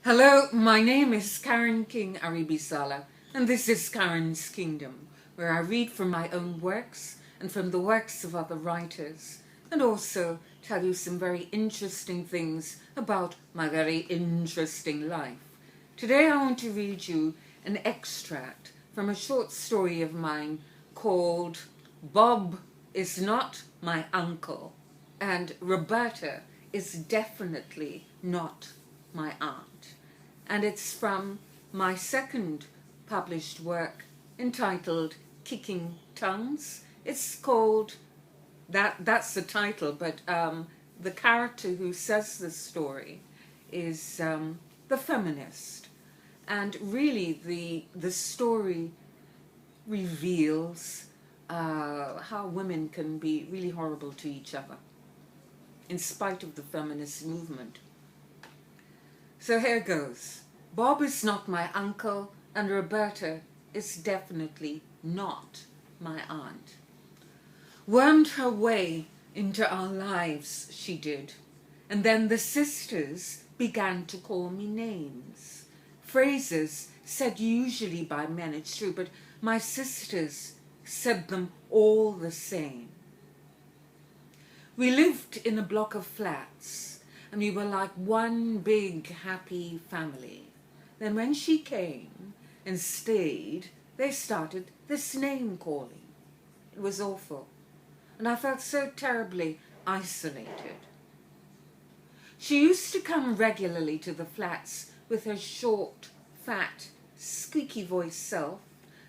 Hello, my name is Karen King-Aribisala, and this is Karen's Kingdom, where I read from my own works and from the works of other writers, and also tell you some very interesting things about my very interesting life. Today I want to read you an extract from a short story of mine called Bob is Not My Uncle, and Roberta is definitely not my aunt. And it's from my second published work entitled Kicking Tongues. It's called, that's the title, but the character who says this story is the feminist. And really the story reveals how women can be really horrible to each other in spite of the feminist movement. So here goes. Bob is not my uncle, and Roberta is definitely not my aunt. Wormed her way into our lives, she did, and then the sisters began to call me names. Phrases said usually by men, it's true, but my sisters said them all the same. We lived in a block of flats, and we were like one big happy family. Then when she came and stayed, they started this name calling. It was awful, and I felt so terribly isolated. She used to come regularly to the flats with her short, fat, squeaky voiced self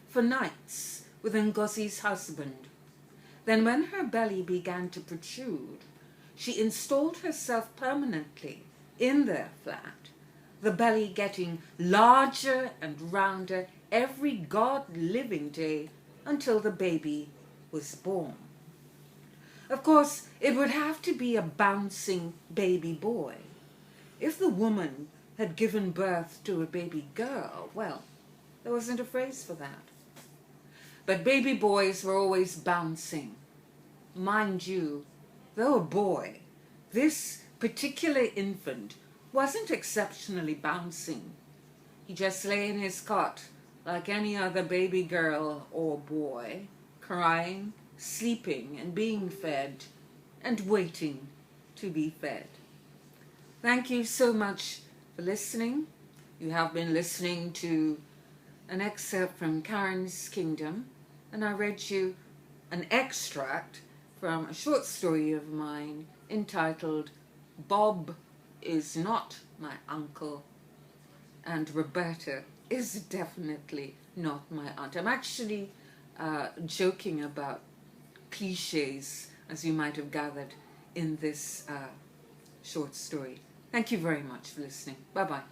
for nights with Ngozi's husband. Then when her belly began to protrude, she installed herself permanently in their flat, the belly getting larger and rounder every God-living day until the baby was born. Of course, it would have to be a bouncing baby boy. If the woman had given birth to a baby girl, well, there wasn't a phrase for that. But baby boys were always bouncing. Mind you, though a boy, this particular infant wasn't exceptionally bouncing. He just lay in his cot like any other baby girl or boy, crying, sleeping, and being fed, and waiting to be fed. Thank you so much for listening. You have been listening to an excerpt from Karen's Kingdom, and I read you an extract from a short story of mine entitled Bob is Not My Uncle, and Roberta is definitely not my aunt. I'm actually joking about cliches, as you might have gathered in this short story. Thank you very much for listening. Bye-bye.